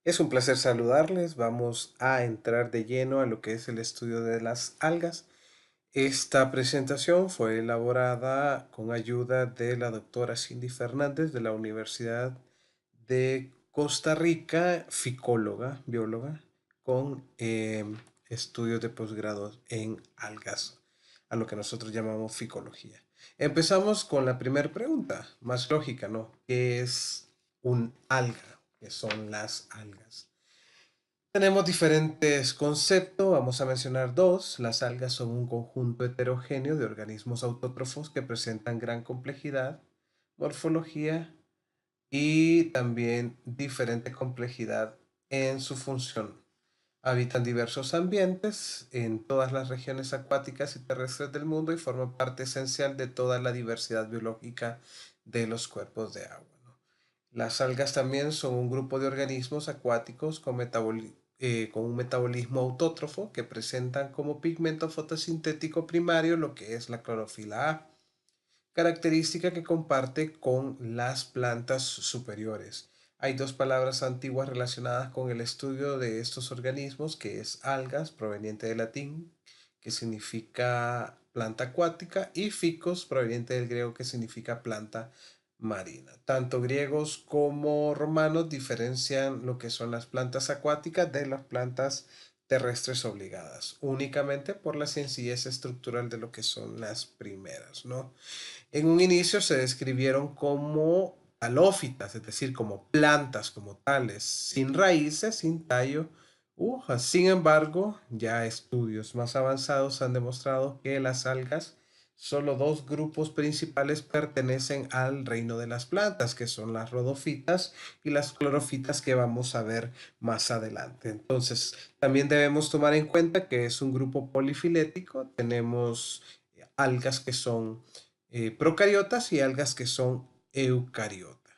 Es un placer saludarles. Vamos a entrar de lleno a lo que es el estudio de las algas. Esta presentación fue elaborada con ayuda de la doctora Cindy Fernández de la Universidad de Costa Rica, ficóloga, bióloga, con estudios de posgrado en algas, a lo que nosotros llamamos ficología. Empezamos con la primera pregunta, más lógica, ¿no? ¿Qué es un alga? ¿Qué son las algas? Tenemos diferentes conceptos, vamos a mencionar dos. Las algas son un conjunto heterogéneo de organismos autótrofos que presentan gran complejidad, morfología y también diferente complejidad en su función. Habitan diversos ambientes en todas las regiones acuáticas y terrestres del mundo y forman parte esencial de toda la diversidad biológica de los cuerpos de agua, ¿no? Las algas también son un grupo de organismos acuáticos con un metabolismo autótrofo que presentan como pigmento fotosintético primario lo que es la clorofila A, característica que comparte con las plantas superiores. Hay dos palabras antiguas relacionadas con el estudio de estos organismos, que es algas, proveniente del latín, que significa planta acuática, y ficus, proveniente del griego, que significa planta marina. Tanto griegos como romanos diferencian lo que son las plantas acuáticas de las plantas terrestres obligadas, únicamente por la sencillez estructural de lo que son las primeras, ¿no? En un inicio se describieron como halófitas, es decir, como plantas como tales, sin raíces, sin tallo, hojas. Sin embargo, ya estudios más avanzados han demostrado que las algas, solo dos grupos principales pertenecen al reino de las plantas, que son las rodofitas y las clorofitas que vamos a ver más adelante. Entonces, también debemos tomar en cuenta que es un grupo polifilético. Tenemos algas que son procariotas y algas que son eucariotas.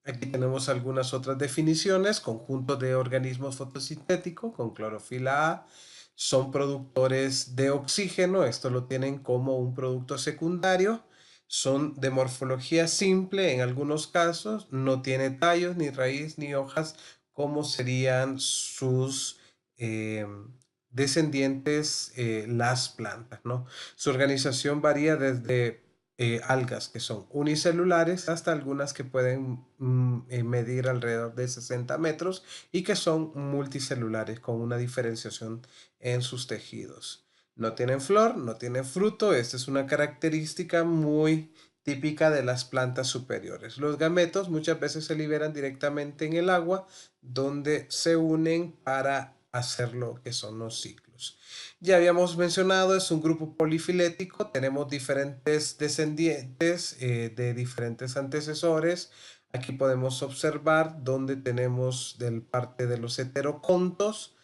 Aquí tenemos algunas otras definiciones. Conjunto de organismos fotosintéticos con clorofila A son productores de oxígeno. Esto lo tienen como un producto secundario. Son de morfología simple en algunos casos. No tiene tallos, ni raíz, ni hojas, como serían sus eh, descendientes, las plantas, ¿no? Su organización varía desde algas que son unicelulares hasta algunas que pueden medir alrededor de 60 metros y que son multicelulares con una diferenciación en sus tejidos. No tienen flor, no tienen fruto. Esta es una característica muy típica de las plantas superiores. Los gametos muchas veces se liberan directamente en el agua, donde se unen para hacer lo que son los ciclos. Ya habíamos mencionado, es un grupo polifilético, tenemos diferentes descendientes de diferentes antecesores. Aquí podemos observar donde tenemos del parte de los heterocontos,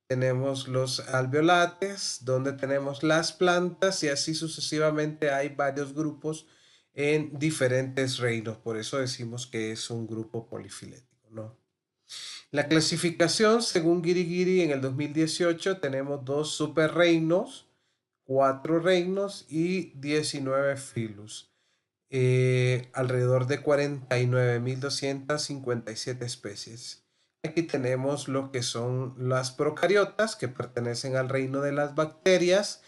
tenemos los alveolates, donde tenemos las plantas y así sucesivamente hay varios grupos en diferentes reinos. Por eso decimos que es un grupo polifilético, ¿no? La clasificación, según Girigiri, en el 2018 tenemos dos superreinos, cuatro reinos y 19 filos. Alrededor de 49.257 especies. Aquí tenemos lo que son las procariotas, que pertenecen al reino de las bacterias,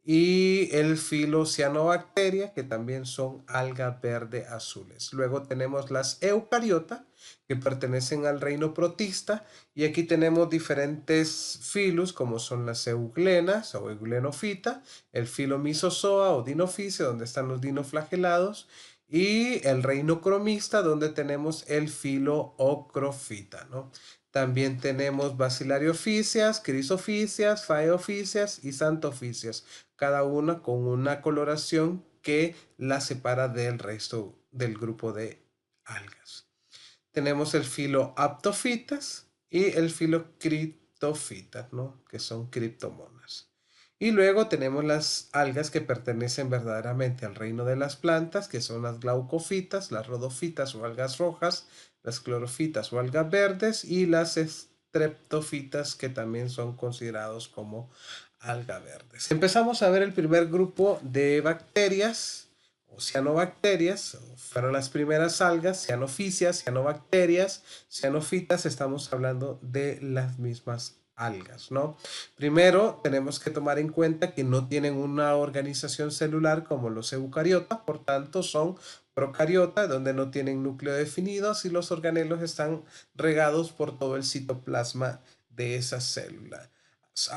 y el filo cianobacteria, que también son algas verde azules. Luego tenemos las eucariotas, que pertenecen al reino protista, y aquí tenemos diferentes filos, como son las euglenas o euglenofita, el filo Misozoa o Dinophysia, donde están los dinoflagelados, y el reino cromista, donde tenemos el filo Ocrofita, ¿no? También tenemos Bacillariophysias, Chrysophysias, Phaeophysias y Xanthophysias, cada una con una coloración que la separa del resto del grupo de algas. Tenemos el filo Aptophytas y el filo Cryptophytas, ¿no? Que son criptomonas. Y luego tenemos las algas que pertenecen verdaderamente al reino de las plantas, que son las glaucofitas, las rodofitas o algas rojas, las clorofitas o algas verdes y las streptofitas, que también son considerados como algas verdes. Empezamos a ver el primer grupo de bacterias o cianobacterias, fueron las primeras algas, cianofisias, cianobacterias, cianofitas, estamos hablando de las mismas algas, ¿no? Primero, tenemos que tomar en cuenta que no tienen una organización celular como los eucariotas, por tanto son procariotas, donde no tienen núcleo definido y los organelos están regados por todo el citoplasma de esa célula.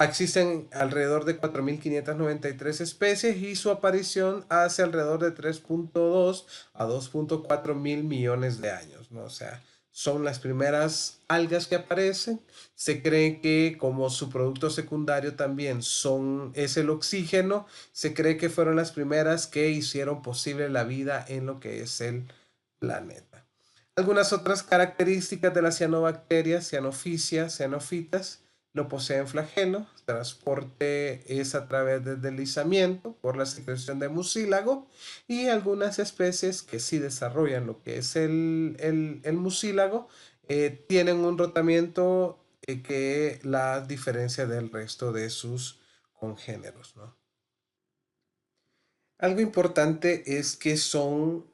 Existen alrededor de 4.593 especies y su aparición hace alrededor de 3.2 a 2.4 mil millones de años, ¿no? O sea, son las primeras algas que aparecen. Se cree que como su producto secundario también es el oxígeno, se cree que fueron las primeras que hicieron posible la vida en lo que es el planeta. Algunas otras características de las cianobacterias, cianofisias, cianofitas, no poseen flagelo, transporte es a través del deslizamiento por la secreción de mucílago y algunas especies que sí desarrollan lo que es el mucílago tienen un rotamiento que la diferencia del resto de sus congéneros, ¿no? Algo importante es que son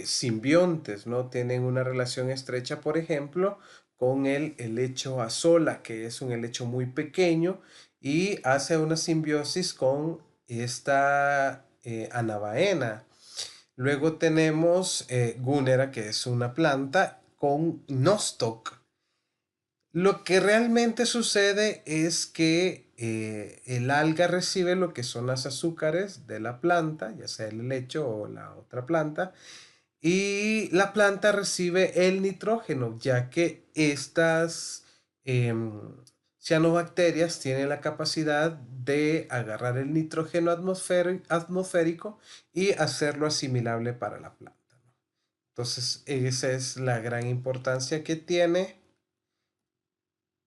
simbiontes, ¿no? Tienen una relación estrecha, por ejemplo, con el helecho azola, que es un helecho muy pequeño y hace una simbiosis con esta anabaena. Luego tenemos Gúnera, que es una planta, con Nostoc. Lo que realmente sucede es que el alga recibe lo que son las azúcares de la planta, ya sea el helecho o la otra planta, y la planta recibe el nitrógeno, ya que estas em, cianobacterias tienen la capacidad de agarrar el nitrógeno atmosférico y hacerlo asimilable para la planta, ¿no? Entonces, esa es la gran importancia que tiene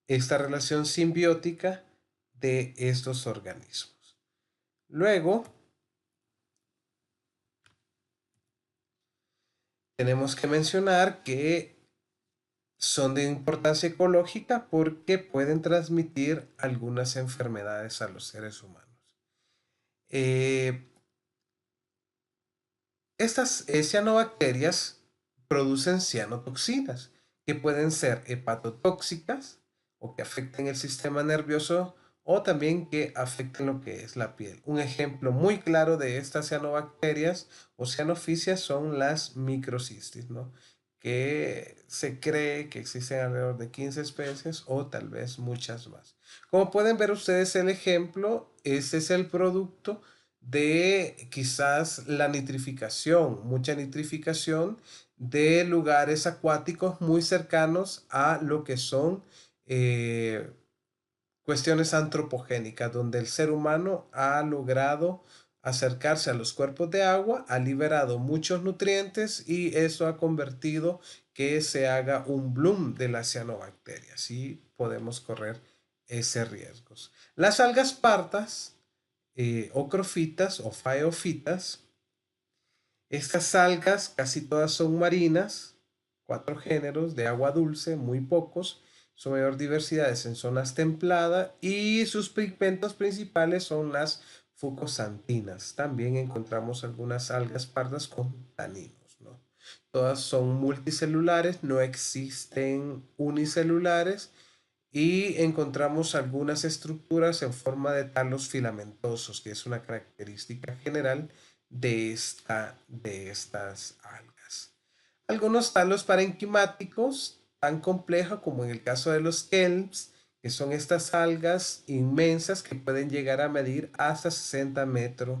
esta relación simbiótica de estos organismos. Luego, tenemos que mencionar que son de importancia ecológica porque pueden transmitir algunas enfermedades a los seres humanos. Eh, Estas cianobacterias producen cianotoxinas que pueden ser hepatotóxicas o que afecten el sistema nervioso o también que afecten lo que es la piel. Un ejemplo muy claro de estas cianobacterias o cianofisias son las microcistis, ¿no? Que se cree que existen alrededor de 15 especies o tal vez muchas más. Como pueden ver ustedes el ejemplo, este es el producto de quizás la nitrificación, mucha nitrificación de lugares acuáticos muy cercanos a lo que son eh, cuestiones antropogénicas, donde el ser humano ha logrado acercarse a los cuerpos de agua, ha liberado muchos nutrientes y eso ha convertido que se haga un bloom de las cianobacterias y podemos correr ese riesgo. Las algas partas ocrofitas o faeofitas. Estas algas casi todas son marinas, cuatro géneros de agua dulce, muy pocos. Su mayor diversidad es en zonas templadas y sus pigmentos principales son las fucosantinas. También encontramos algunas algas pardas con taninos, ¿no? Todas son multicelulares, no existen unicelulares y encontramos algunas estructuras en forma de talos filamentosos, que es una característica general de estas algas. Algunos talos parenquimáticos, tan complejos como en el caso de los kelps, que son estas algas inmensas que pueden llegar a medir hasta 60 metros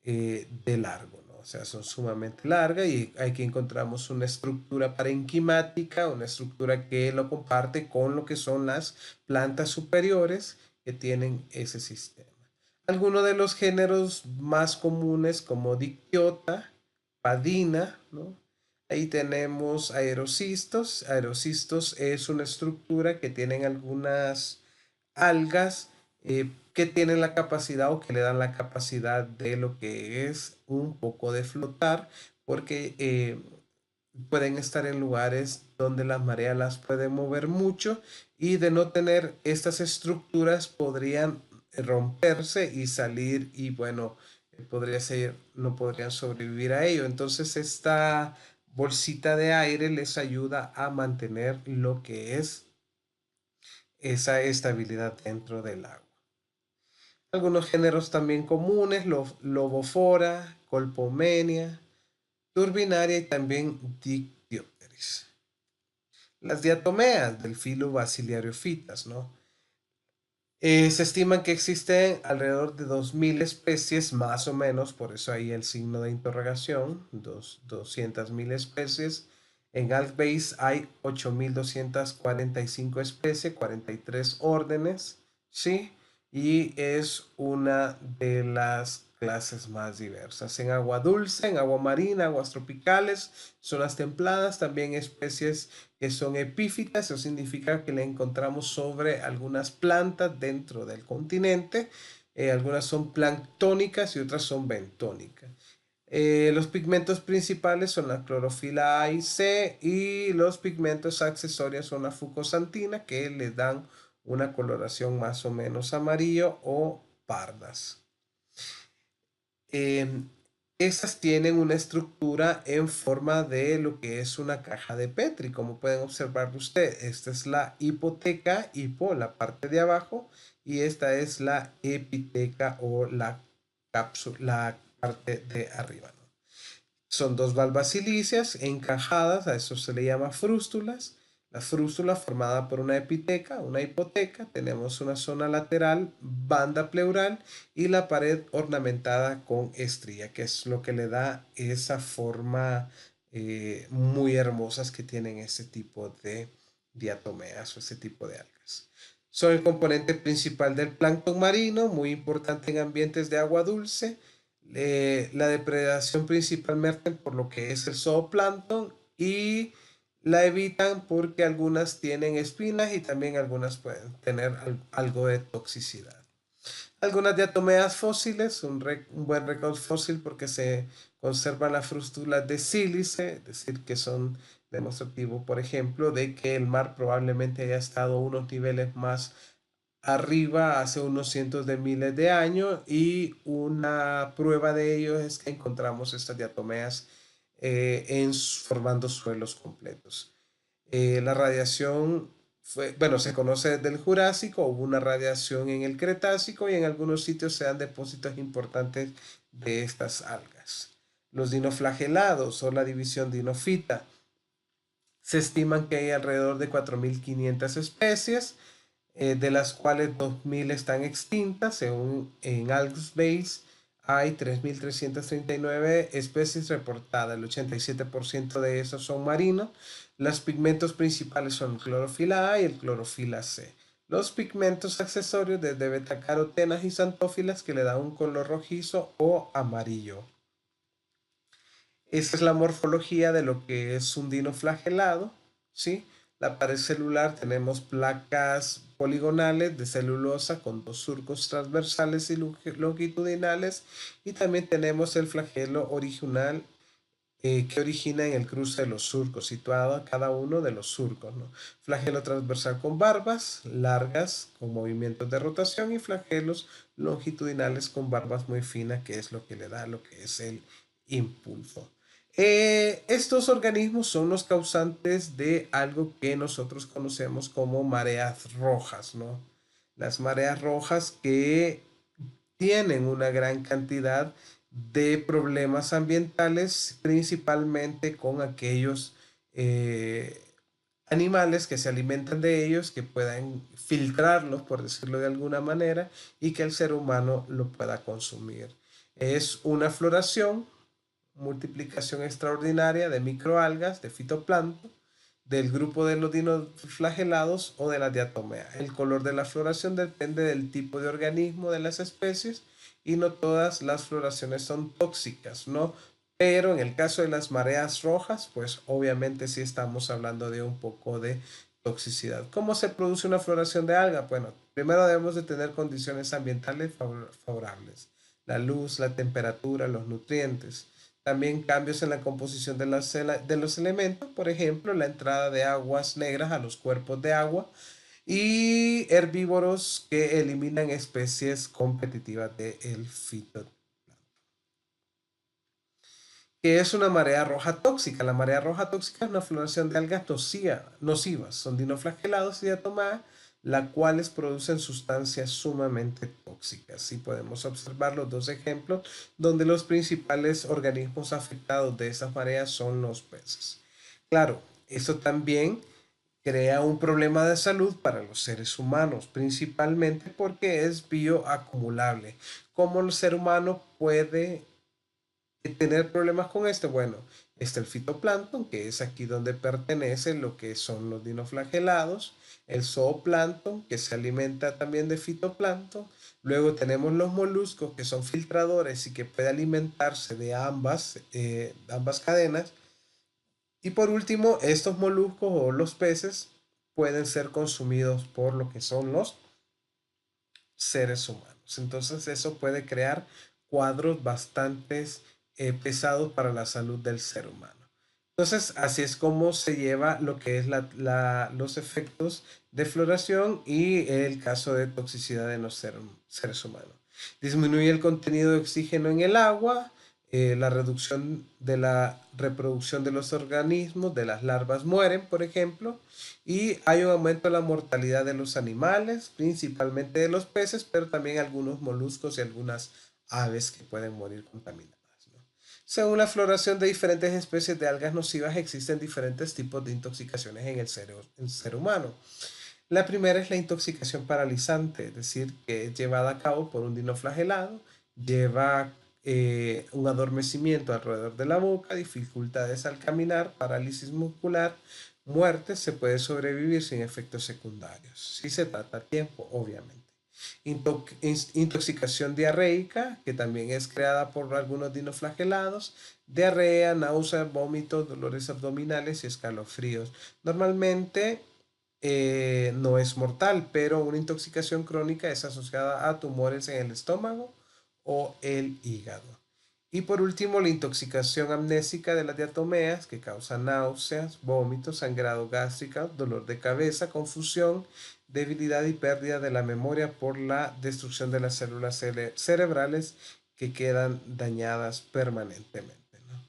de largo, ¿no? O sea, son sumamente largas y aquí encontramos una estructura parenquimática, una estructura que lo comparte con lo que son las plantas superiores que tienen ese sistema. Algunos de los géneros más comunes como Dictyota, Padina, ¿no? Ahí tenemos aerocistos. Aerocistos es una estructura que tienen algunas algas que tienen la capacidad o que le dan la capacidad de lo que es un poco de flotar, porque pueden estar en lugares donde las mareas las pueden mover mucho y de no tener estas estructuras podrían romperse y salir y bueno, no podrían sobrevivir a ello. Entonces esta bolsita de aire les ayuda a mantener lo que es esa estabilidad dentro del agua. Algunos géneros también comunes, Lobofora, Colpomenia, Turbinaria y también Dictyopteris. Las diatomeas del filo Basilariofitas, ¿no? Se estiman que existen alrededor de 2000 especies, más o menos, por eso ahí el signo de interrogación, 200.000 especies. En Alpbase hay 8245 especies, 43 órdenes, ¿sí? Y es una de las clases más diversas. En agua dulce, en agua marina, aguas tropicales, zonas templadas, también especies que son epífitas, eso significa que la encontramos sobre algunas plantas dentro del continente. Algunas son planctónicas y otras son bentónicas. Los pigmentos principales son la clorofila A y C, y los pigmentos accesorios son la fucosantina, que le dan una coloración más o menos amarillo o pardas. Em, Estas tienen una estructura en forma de lo que es una caja de Petri, como pueden observar ustedes. Esta es la hipoteca, la parte de abajo, y esta es la epiteca o la cápsula, la parte de arriba, ¿no? Son dos valvas silíceas encajadas, a eso se le llama frústulas. La frústula formada por una epiteca, una hipoteca, tenemos una zona lateral, banda pleural y la pared ornamentada con estría, que es lo que le da esa forma muy hermosas que tienen ese tipo de diatomeas o ese tipo de algas. Son el componente principal del plancton marino, muy importante en ambientes de agua dulce. La depredación principalmente por lo que es el zooplancton, y la evitan porque algunas tienen espinas y también algunas pueden tener algo de toxicidad. Algunas diatomeas fósiles, un buen récord fósil porque se conservan las frústulas de sílice, es decir, que son demostrativo, por ejemplo, de que el mar probablemente haya estado a unos niveles más arriba hace unos cientos de miles de años, y una prueba de ello es que encontramos estas diatomeas formando suelos completos. La radiación bueno, se conoce desde el Jurásico, hubo una radiación en el Cretácico y en algunos sitios se dan depósitos importantes de estas algas. Los dinoflagelados o la división dinofita, se estiman que hay alrededor de 4.500 especies, de las cuales 2.000 están extintas. Según en AlphaBase hay 3.339 especies reportadas, el 87% de esos son marinos. Los pigmentos principales son el clorofila A y el clorofila C. Los pigmentos accesorios desde betacarotenas y xantófilas, que le dan un color rojizo o amarillo. Esta es la morfología de lo que es un dinoflagelado, ¿sí? La pared celular, tenemos placas poligonales de celulosa con dos surcos transversales y longitudinales, y también tenemos el flagelo original, que origina en el cruce de los surcos, situado a cada uno de los surcos, ¿no? Flagelo transversal con barbas largas con movimientos de rotación, y flagelos longitudinales con barbas muy finas, que es lo que le da lo que es el impulso. Estos organismos son los causantes de algo que nosotros conocemos como mareas rojas, ¿no? Las mareas rojas que tienen una gran cantidad de problemas ambientales, principalmente con aquellos eh, animales que se alimentan de ellos, que puedan filtrarlos, por decirlo de alguna manera, y que el ser humano lo pueda consumir. Es una floración, multiplicación extraordinaria de microalgas, de fitoplancton, del grupo de los dinoflagelados o de la diatomea. El color de la floración depende del tipo de organismo de las especies, y no todas las floraciones son tóxicas, ¿no? Pero en el caso de las mareas rojas, pues obviamente sí estamos hablando de un poco de toxicidad. ¿Cómo se produce una floración de alga? Bueno, primero debemos de tener condiciones ambientales favorables: la luz, la temperatura, los nutrientes. También cambios en la composición de los elementos, por ejemplo, la entrada de aguas negras a los cuerpos de agua, y herbívoros que eliminan especies competitivas del fitoplancton. que es una marea roja tóxica. La marea roja tóxica es una floración de algas nocivas, son dinoflagelados y diatomae, las cuales producen sustancias sumamente tóxicas. Y podemos observar los dos ejemplos donde los principales organismos afectados de esas mareas son los peces. Claro, eso también crea un problema de salud para los seres humanos, principalmente porque es bioacumulable. ¿Cómo el ser humano puede tener problemas con esto? Bueno, está el fitoplancton, que es aquí donde pertenece lo que son los dinoflagelados, el zooplancton, que se alimenta también de fitoplancton. Luego tenemos los moluscos, que son filtradores y que puede alimentarse de ambas cadenas. Y por último, estos moluscos o los peces pueden ser consumidos por lo que son los seres humanos. Entonces eso puede crear cuadros bastante pesados para la salud del ser humano. Entonces así es como se lleva lo que es los efectos de floración y el caso de toxicidad en los seres humanos. Disminuye el contenido de oxígeno en el agua, la reducción de la reproducción de los organismos, de las larvas mueren, por ejemplo, y hay un aumento de la mortalidad de los animales, principalmente de los peces, pero también algunos moluscos y algunas aves que pueden morir contaminadas, ¿no? Según la floración de diferentes especies de algas nocivas, existen diferentes tipos de intoxicaciones en el ser humano. La primera es la intoxicación paralizante, es decir, que es llevada a cabo por un dinoflagelado, lleva un adormecimiento alrededor de la boca, dificultades al caminar, parálisis muscular, muerte. Se puede sobrevivir sin efectos secundarios, si se trata a tiempo, obviamente. Intoxicación diarreica, que también es creada por algunos dinoflagelados, diarrea, náuseas, vómitos, dolores abdominales y escalofríos. Normalmente no es mortal, pero una intoxicación crónica es asociada a tumores en el estómago o el hígado. Y por último, la intoxicación amnésica de las diatomeas, que causa náuseas, vómitos, sangrado gástrico, dolor de cabeza, confusión, debilidad y pérdida de la memoria por la destrucción de las células cerebrales que quedan dañadas permanentemente, ¿no?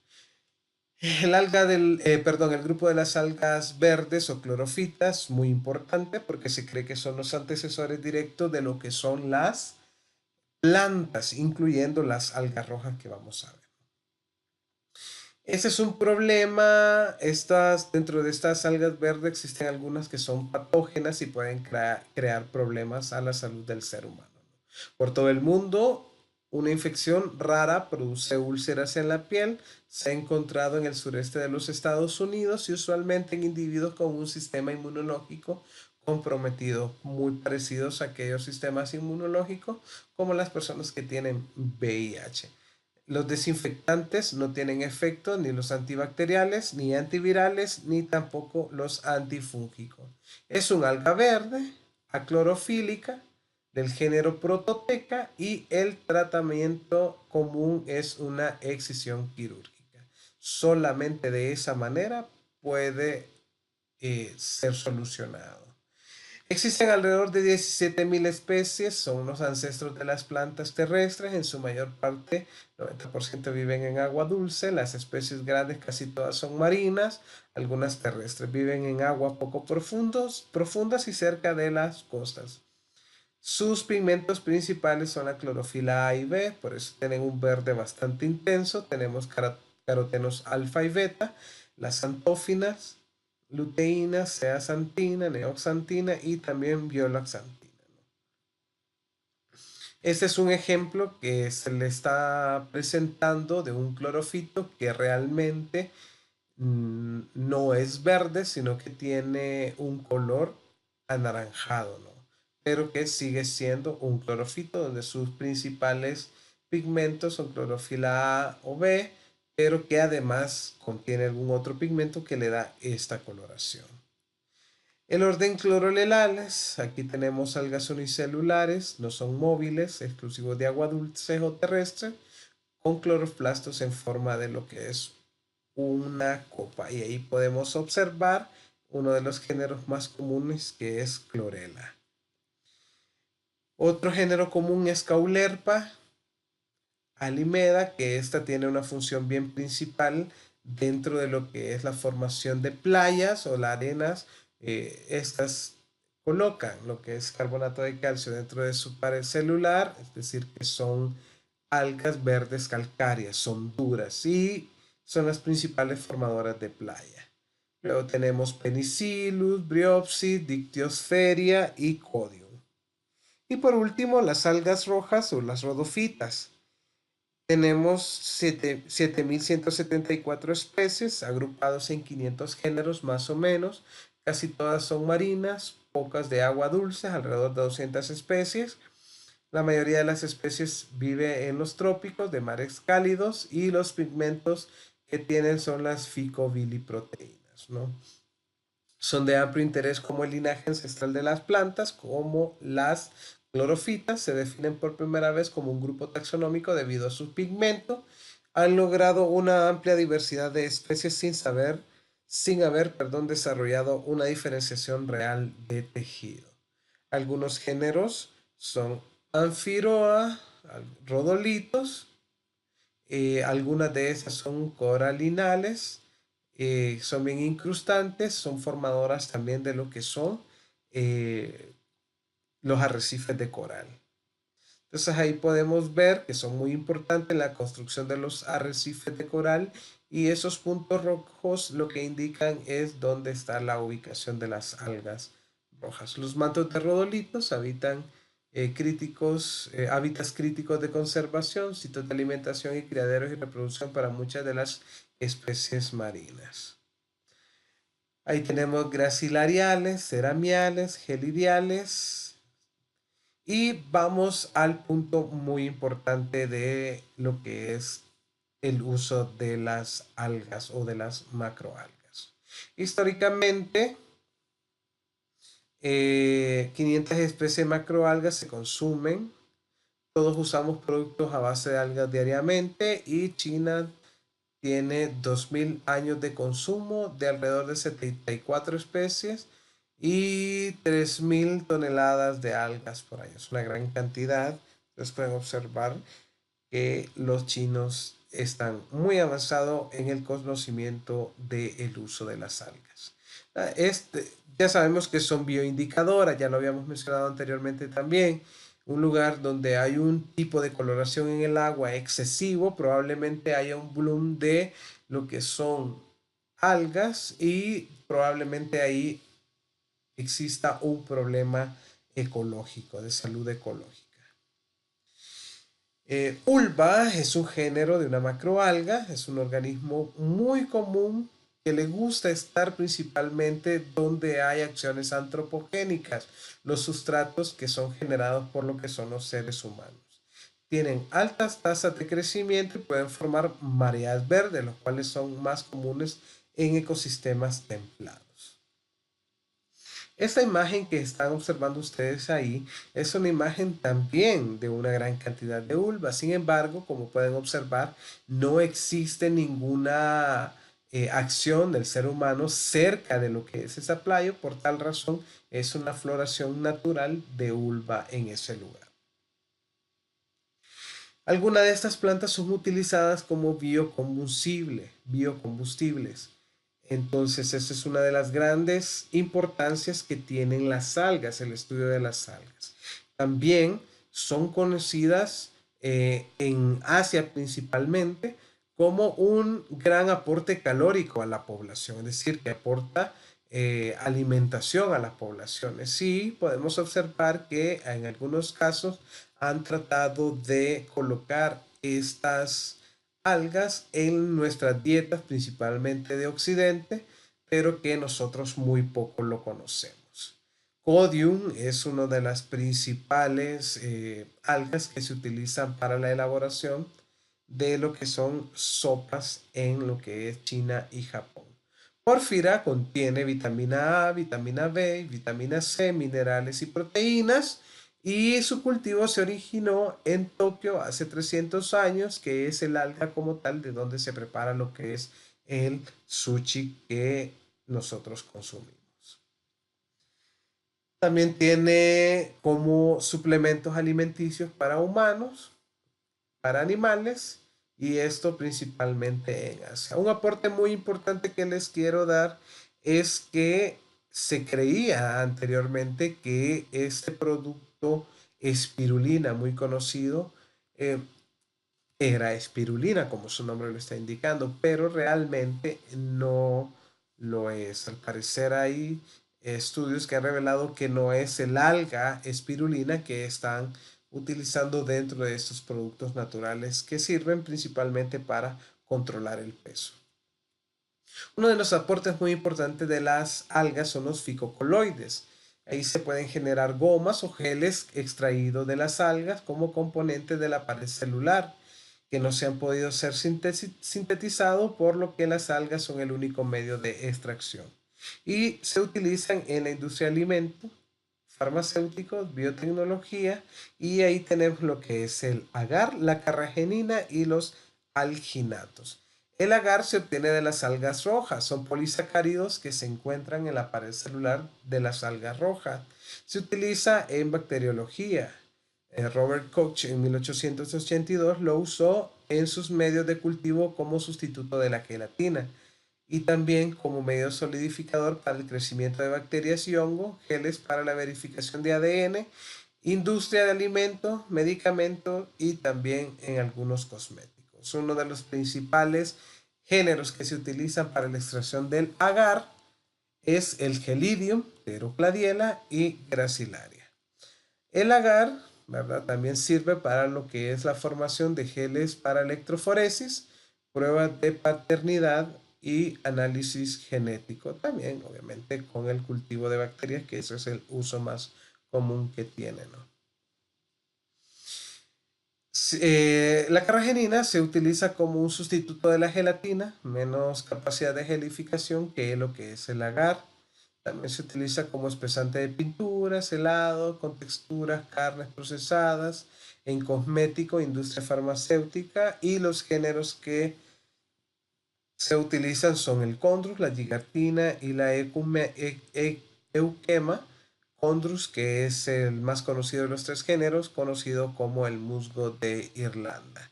El grupo de las algas verdes o clorofitas, muy importante porque se cree que son los antecesores directos de lo que son las plantas, incluyendo las algas rojas que vamos a ver. Ese es un problema. Dentro de estas algas verdes existen algunas que son patógenas y pueden crear problemas a la salud del ser humano, ¿no? Por todo el mundo, una infección rara produce úlceras en la piel. Se ha encontrado en el sureste de los Estados Unidos y usualmente en individuos con un sistema inmunológico comprometido, muy parecidos a aquellos sistemas inmunológicos como las personas que tienen VIH. Los desinfectantes no tienen efecto ni los antibacteriales, ni antivirales, ni tampoco los antifúngicos. Es un alga verde, aclorofílica, del género Prototeca y el tratamiento común es una excisión quirúrgica. Solamente de esa manera puede ser solucionado. Existen alrededor de 17.000 especies, son los ancestros de las plantas terrestres, en su mayor parte, 90% viven en agua dulce, las especies grandes casi todas son marinas, algunas terrestres, viven en aguas poco profundas y cerca de las costas. Sus pigmentos principales son la clorofila A y B, por eso tienen un verde bastante intenso. Tenemos carotenos alfa y beta, las antófinas, luteína, zeaxantina, neoxantina y también violaxantina, ¿no? Este es un ejemplo que se le está presentando de un clorofito que realmente no es verde, sino que tiene un color anaranjado, ¿no? Pero que sigue siendo un clorofito donde sus principales pigmentos son clorofila A o B, pero que además contiene algún otro pigmento que le da esta coloración. El orden clorolelales, aquí tenemos algas unicelulares, no son móviles, exclusivos de agua dulce o terrestre, con cloroplastos en forma de lo que es una copa. Y ahí podemos observar uno de los géneros más comunes que es clorela. Otro género común es Caulerpa, Alimeda, que esta tiene una función bien principal dentro de lo que es la formación de playas o las arenas. Estas colocan lo que es carbonato de calcio dentro de su pared celular, es decir, que son algas verdes calcáreas, son duras y son las principales formadoras de playa. Luego tenemos Penicillus, Bryopsis, Dictyosferia y Codium. Y por último, las algas rojas o las rodofitas. Tenemos 7.174 especies agrupados en 500 géneros más o menos. Casi todas son marinas, pocas de agua dulce, alrededor de 200 especies. La mayoría de las especies vive en los trópicos de mares cálidos y los pigmentos que tienen son las ficobiliproteínas, ¿no? Son de amplio interés como el linaje ancestral de las plantas, como las clorofitas, se definen por primera vez como un grupo taxonómico debido a su pigmento. Han logrado una amplia diversidad de especies sin haber, desarrollado una diferenciación real de tejido. Algunos géneros son Amphiroa, rodolitos, algunas de esas son coralinales, son bien incrustantes, son formadoras también de lo que son eh, los arrecifes de coral. Entonces ahí podemos ver que son muy importantes en la construcción de los arrecifes de coral y esos puntos rojos lo que indican es dónde está la ubicación de las algas rojas. Los mantos de rodolitos habitan hábitats críticos de conservación, sitios de alimentación y criaderos y reproducción para muchas de las especies marinas. Ahí tenemos gracilariales, ceramiales, gelidiales, y vamos al punto muy importante de lo que es el uso de las algas o de las macroalgas. Históricamente, 500 especies de macroalgas se consumen. Todos usamos productos a base de algas diariamente y China tiene 2000 años de consumo de alrededor de 74 especies y 3000 toneladas de algas por año. Es una gran cantidad. Ustedes pueden observar que los chinos están muy avanzados en el conocimiento del uso de las algas. Ya sabemos que son bioindicadoras, ya lo habíamos mencionado anteriormente también. Un lugar donde hay un tipo de coloración en el agua excesivo, probablemente haya un bloom de lo que son algas y probablemente ahí exista un problema ecológico, de salud ecológica. Ulva es un género de una macroalga, es un organismo muy común que le gusta estar principalmente donde hay acciones antropogénicas, los sustratos que son generados por lo que son los seres humanos. Tienen altas tasas de crecimiento y pueden formar mareas verdes, los cuales son más comunes en ecosistemas templados. Esta imagen que están observando ustedes ahí es una imagen también de una gran cantidad de ulvas. Sin embargo, como pueden observar, no existe ninguna acción del ser humano cerca de lo que es esa playa. Por tal razón, es una floración natural de ulva en ese lugar. Algunas de estas plantas son utilizadas como biocombustibles. Entonces, esa es una de las grandes importancias que tienen las algas, el estudio de las algas. También son conocidas en Asia principalmente como un gran aporte calórico a la población, es decir, que aporta alimentación a las poblaciones. Sí, podemos observar que en algunos casos han tratado de colocar estas algas en nuestras dietas, principalmente de Occidente, pero que nosotros muy poco lo conocemos. Codium es una de las principales algas que se utilizan para la elaboración de lo que son sopas en lo que es China y Japón. Pórfira contiene vitamina A, vitamina B, vitamina C, minerales y proteínas. Y su cultivo se originó en Tokio hace 300 años, que es el alga como tal de donde se prepara lo que es el sushi que nosotros consumimos. También tiene como suplementos alimenticios para humanos para animales y esto principalmente en Asia. Un aporte muy importante que les quiero dar es que se creía anteriormente que este producto espirulina muy conocido eh, era espirulina, como su nombre lo está indicando, pero realmente no lo es. Al parecer hay estudios que han revelado que no es el alga espirulina que están utilizando dentro de estos productos naturales que sirven principalmente para controlar el peso. Uno de los aportes muy importantes de las algas son los ficocoloides. Ahí se pueden generar gomas o geles extraídos de las algas como componentes de la pared celular que no se han podido ser sintetizados, por lo que las algas son el único medio de extracción. Y se utilizan en la industria de alimentos, farmacéuticos, biotecnología, y ahí tenemos lo que es el agar, la carragenina y los alginatos. El agar se obtiene de las algas rojas, son polisacáridos que se encuentran en la pared celular de las algas rojas. Se utiliza en bacteriología. Robert Koch en 1882 lo usó en sus medios de cultivo como sustituto de la gelatina y también como medio solidificador para el crecimiento de bacterias y hongos, geles para la verificación de ADN, industria de alimentos, medicamentos y también en algunos cosméticos. Uno de los principales géneros que se utilizan para la extracción del agar es el Gelidium, Pterocladiela y Gracilaria. El agar, ¿verdad? También sirve para lo que es la formación de geles para electroforesis, pruebas de paternidad y análisis genético. También, obviamente, con el cultivo de bacterias, que ese es el uso más común que tiene, ¿no? La carragenina se utiliza como un sustituto de la gelatina, menos capacidad de gelificación que lo que es el agar. También se utiliza como espesante de pinturas, helado, con texturas, carnes procesadas, en cosmético, industria farmacéutica y los géneros que se utilizan son el Chondrus, la gigatina y la euquema. Chondrus, que es el más conocido de los tres géneros, conocido como el musgo de Irlanda.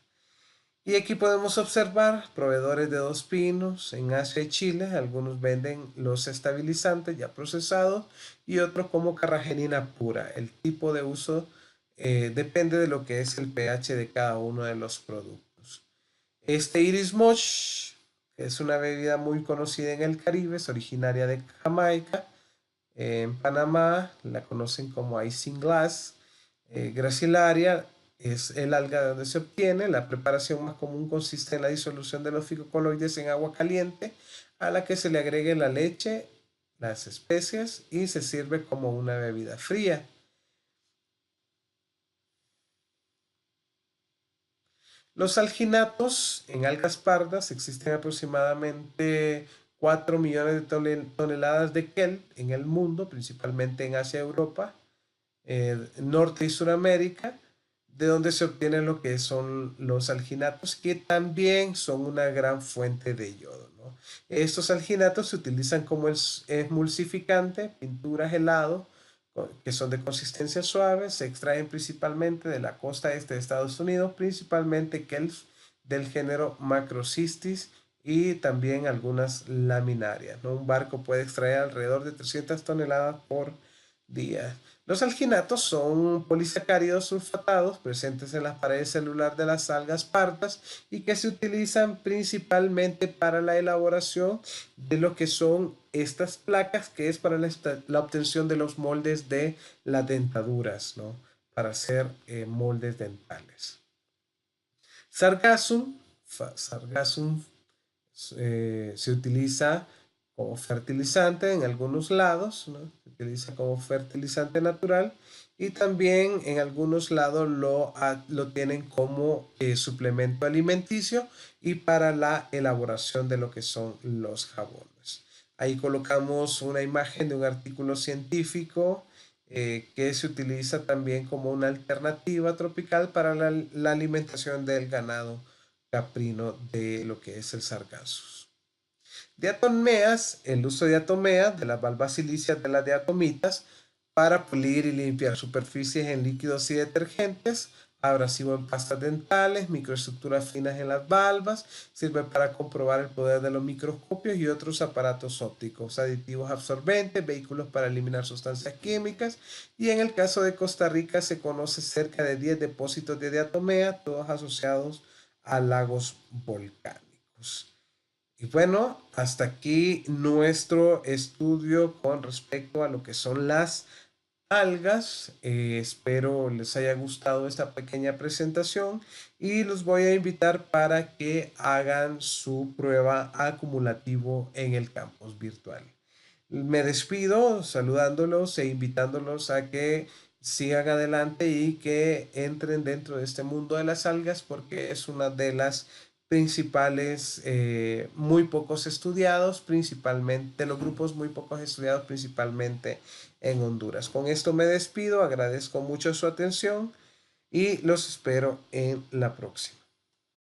Y aquí podemos observar proveedores de dos pinos en Asia y Chile. Algunos venden los estabilizantes ya procesados y otros como carragenina pura. El tipo de uso depende de lo que es el pH de cada uno de los productos. Este Iris Mosh es una bebida muy conocida en el Caribe, es originaria de Jamaica. En Panamá la conocen como Isinglass. Gracilaria es el alga de donde se obtiene. La preparación más común consiste en la disolución de los ficocoloides en agua caliente, a la que se le agregue la leche, las especias y se sirve como una bebida fría. Los alginatos en algas pardas existen aproximadamente 4 millones de toneladas de kelp en el mundo, principalmente en Asia y Europa, Norte y Suramérica, de donde se obtienen lo que son los alginatos, que también son una gran fuente de yodo, ¿no? Estos alginatos se utilizan como emulsificante, pinturas, helado, que son de consistencia suave, se extraen principalmente de la costa este de Estados Unidos, principalmente kelp del género Macrocystis y también algunas laminarias, ¿no? Un barco puede extraer alrededor de 300 toneladas por día. Los alginatos son polisacáridos sulfatados presentes en las paredes celulares de las algas pardas y que se utilizan principalmente para la elaboración de lo que son estas placas, que es para la obtención de los moldes de las dentaduras, ¿no? Para hacer moldes dentales. Sargassum, sargassum se utiliza como fertilizante en algunos lados, ¿no? Se utiliza como fertilizante natural y también en algunos lados lo tienen como suplemento alimenticio y para la elaboración de lo que son los jabones. Ahí colocamos una imagen de un artículo científico que se utiliza también como una alternativa tropical para la alimentación del ganado caprino de lo que es el sargazo. Diatomeas, el uso de diatomeas, de las valvas silíceas de las diatomitas, para pulir y limpiar superficies en líquidos y detergentes, abrasivo en pastas dentales, microestructuras finas en las valvas, sirve para comprobar el poder de los microscopios y otros aparatos ópticos, aditivos absorbentes, vehículos para eliminar sustancias químicas, y en el caso de Costa Rica se conoce cerca de 10 depósitos de diatomea, todos asociados a lagos volcánicos. Y bueno, hasta aquí nuestro estudio con respecto a lo que son las algas. Espero les haya gustado esta pequeña presentación y los voy a invitar para que hagan su prueba acumulativo en el campus virtual. Me despido saludándolos e invitándolos a que sigan adelante y que entren dentro de este mundo de las algas porque es una de las principales, muy pocos estudiados, principalmente, de los grupos muy pocos estudiados, principalmente en Honduras. Con esto me despido, agradezco mucho su atención y los espero en la próxima.